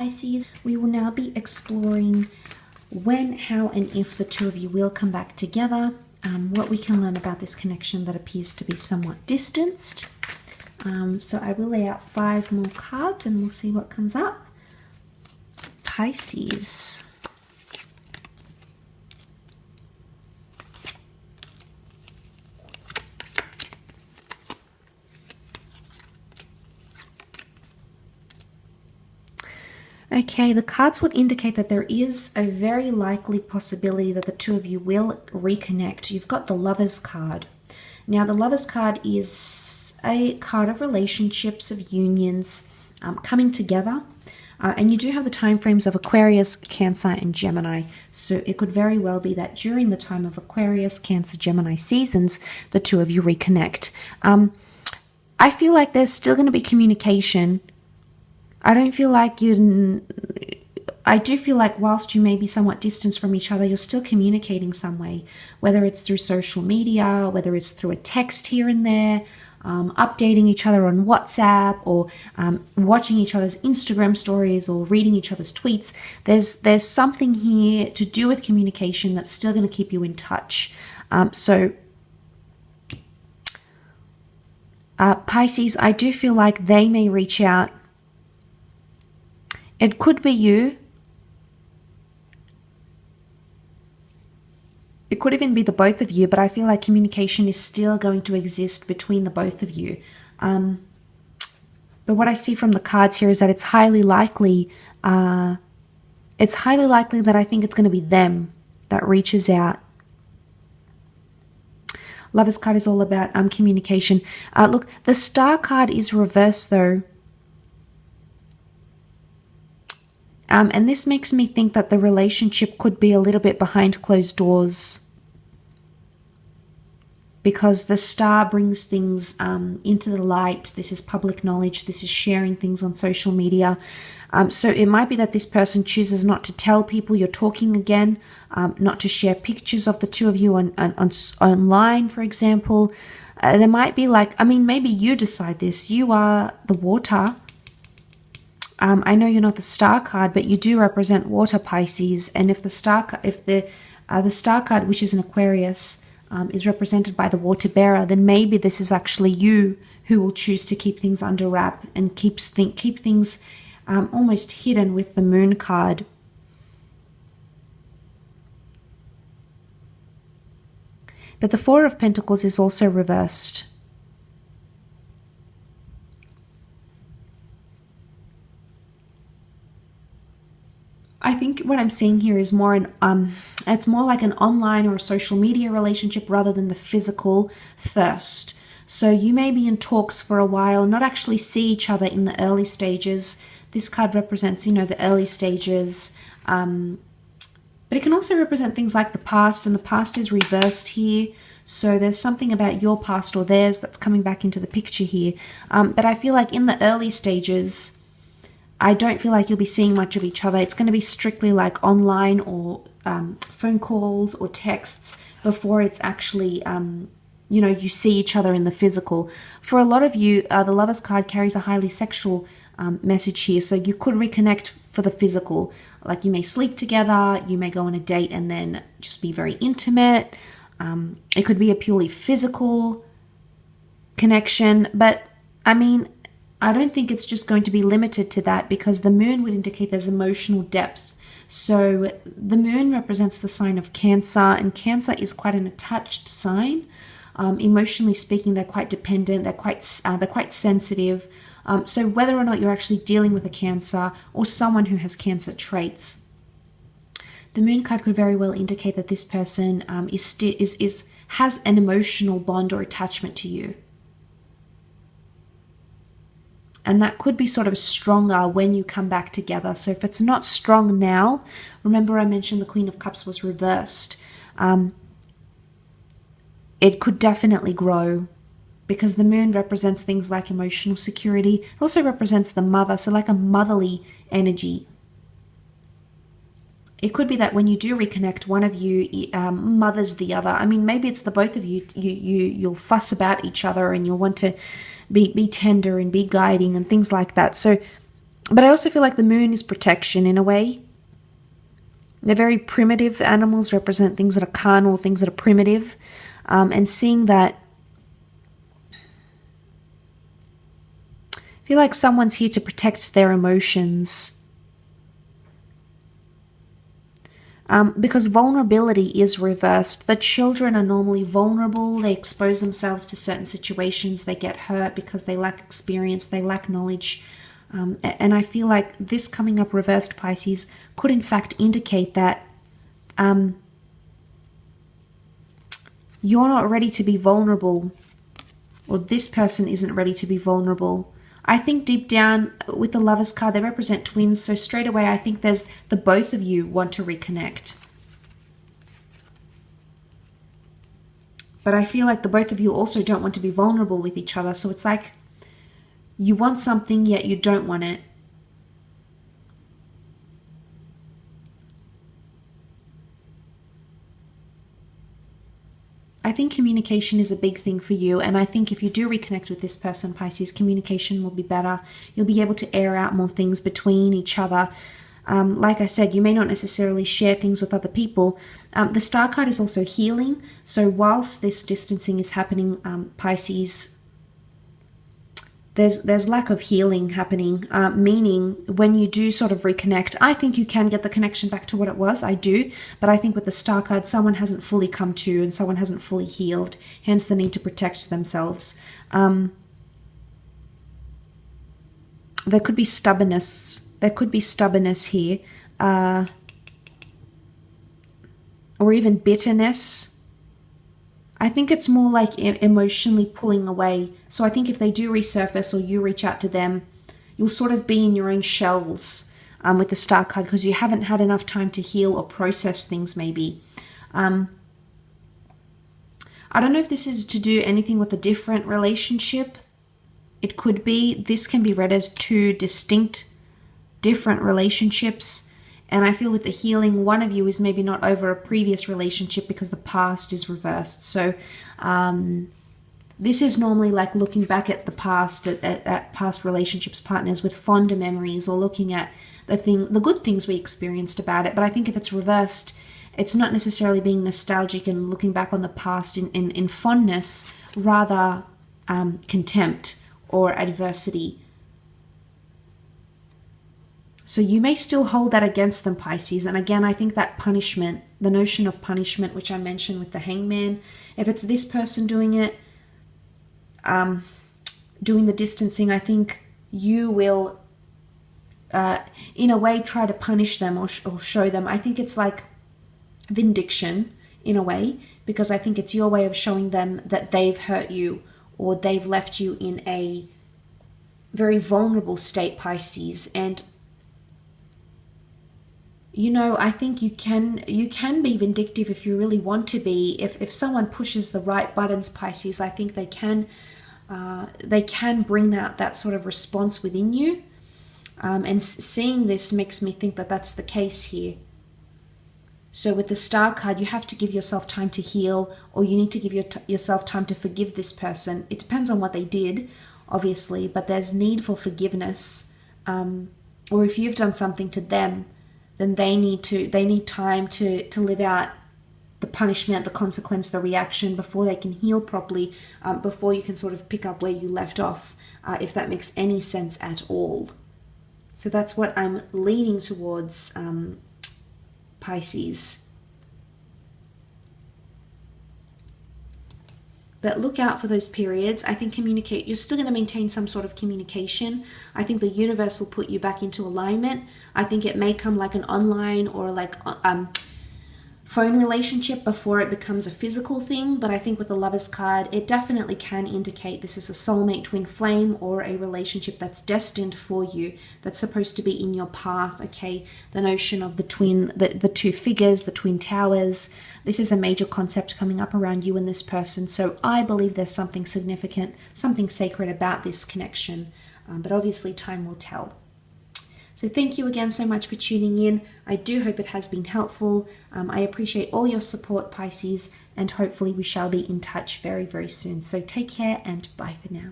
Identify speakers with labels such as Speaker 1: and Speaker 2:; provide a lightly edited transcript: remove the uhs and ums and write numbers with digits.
Speaker 1: Pisces. We will now be exploring when, how, and if the two of you will come back together, what we can learn about this connection that appears to be somewhat distanced. So I will lay out 5 more cards and we'll see what comes up. Pisces. Okay, the cards would indicate that there is a very likely possibility that the two of you will reconnect. You've got the Lovers card. Now, the Lovers card is a card of relationships, of unions, coming together. And you do have the time frames of Aquarius, Cancer, and Gemini. So it could very well be that during the time of Aquarius, Cancer, Gemini seasons, the two of you reconnect. I feel like there's still going to be communication. I don't feel like I do feel like whilst you may be somewhat distanced from each other, you're still communicating some way, whether it's through social media, whether it's through a text here and there, updating each other on WhatsApp, or watching each other's Instagram stories, or reading each other's tweets. There's something here to do with communication that's still going to keep you in touch. Pisces, I do feel like they may reach out. It could be you. It could even be the both of you, but I feel like communication is still going to exist between the both of you. But what I see from the cards here is that it's highly likely that I think it's going to be them that reaches out. Lover's card is all about communication. Look, the Star card is reversed though. And this makes me think that the relationship could be a little bit behind closed doors, because the Star brings things into the light. This is public knowledge. This is sharing things on social media. So it might be that this person chooses not to tell people you're talking again, not to share pictures of the two of you online, for example. There might be maybe you decide this. You are the water. I know you're not the Star card, but you do represent water, Pisces. And if the Star card, which is an Aquarius, is represented by the water bearer, then maybe this is actually you who will choose to keep things under wrap and keep things almost hidden with the Moon card. But the Four of Pentacles is also reversed. I think what I'm seeing here is it's more like an online or a social media relationship rather than the physical first. So you may be in talks for a while, not actually see each other in the early stages. This card represents, the early stages. But it can also represent things like the past, and the past is reversed here. So there's something about your past or theirs that's coming back into the picture here. But I feel like in the early stages, I don't feel like you'll be seeing much of each other. It's going to be strictly like online or phone calls or texts before it's actually, you see each other in the physical. For a lot of you, the Lovers card carries a highly sexual message here. So you could reconnect for the physical. Like you may sleep together, you may go on a date and then just be very intimate. It could be a purely physical connection. But I don't think it's just going to be limited to that, because the Moon would indicate there's emotional depth. So the Moon represents the sign of Cancer, and Cancer is quite an attached sign. Emotionally speaking, they're quite dependent. They're quite sensitive. So whether or not you're actually dealing with a Cancer or someone who has Cancer traits, the Moon card could very well indicate that this person has an emotional bond or attachment to you. And that could be sort of stronger when you come back together. So if it's not strong now, remember I mentioned the Queen of Cups was reversed. It could definitely grow, because the Moon represents things like emotional security. It also represents the mother, so like a motherly energy. It could be that when you do reconnect, one of you mothers the other. Maybe it's the both of you. You'll fuss about each other and you'll want to be tender and be guiding and things like that. So But I also feel like the moon is protection in a way. They're very primitive. Animals represent things that are carnal, things that are primitive. And seeing that, I feel like someone's here to protect their emotions. Because vulnerability is reversed. The children are normally vulnerable. They expose themselves to certain situations. They get hurt because they lack experience. They lack knowledge. And I feel like this coming up reversed, Pisces, could in fact indicate that you're not ready to be vulnerable, or this person isn't ready to be vulnerable. I think deep down with the Lovers card, they represent twins. So straight away, I think there's the both of you want to reconnect. But I feel like the both of you also don't want to be vulnerable with each other. So it's like you want something, yet you don't want it. I think communication is a big thing for you, and I think if you do reconnect with this person, Pisces, communication will be better. You'll be able to air out more things between each other. Like I said, you may not necessarily share things with other people. The Star card is also healing, so whilst this distancing is happening, Pisces, there's lack of healing happening, meaning when you do sort of reconnect, I think you can get the connection back to what it was, I do, but I think with the Star card, someone hasn't fully come to and someone hasn't fully healed, hence the need to protect themselves. There could be stubbornness. There could be stubbornness here, or even bitterness. I think it's more like emotionally pulling away. So I think if they do resurface or you reach out to them, you'll sort of be in your own shells with the Star card because you haven't had enough time to heal or process things maybe. I don't know if this is to do anything with a different relationship. It could be. This can be read as two distinct, different relationships. And I feel with the healing, one of you is maybe not over a previous relationship because the past is reversed. So this is normally like looking back at the past, at past relationships, partners with fonder memories, or looking at the good things we experienced about it. But I think if it's reversed, it's not necessarily being nostalgic and looking back on the past in fondness, rather contempt or adversity. So you may still hold that against them, Pisces. And again, I think that punishment, the notion of punishment, which I mentioned with the Hangman, if it's this person doing it, doing the distancing, I think you will, in a way, try to punish them or show them. I think it's like vindication in a way, because I think it's your way of showing them that they've hurt you or they've left you in a very vulnerable state, Pisces. And you know, I think you can be vindictive if you really want to be. If someone pushes the right buttons, Pisces, I think they can bring out that sort of response within you. And seeing this makes me think that that's the case here. So with the Star card, you have to give yourself time to heal, or you need to give yourself time to forgive this person. It depends on what they did, obviously, but there's need for forgiveness. Or if you've done something to them, then they need time to live out the punishment, the consequence, the reaction before they can heal properly, before you can sort of pick up where you left off, if that makes any sense at all. So that's what I'm leaning towards, Pisces. But look out for those periods. I think you're still going to maintain some sort of communication. I think the universe will put you back into alignment. I think it may come like an online or like phone relationship before it becomes a physical thing. But I think with the Lovers card, it definitely can indicate this is a soulmate twin flame or a relationship that's destined for you, that's supposed to be in your path. Okay, the notion of the twin, the two figures, the twin towers. This is a major concept coming up around you and this person. So I believe there's something significant, something sacred about this connection. But obviously time will tell. So thank you again so much for tuning in. I do hope it has been helpful. I appreciate all your support, Pisces, and hopefully we shall be in touch very, very soon. So take care and bye for now.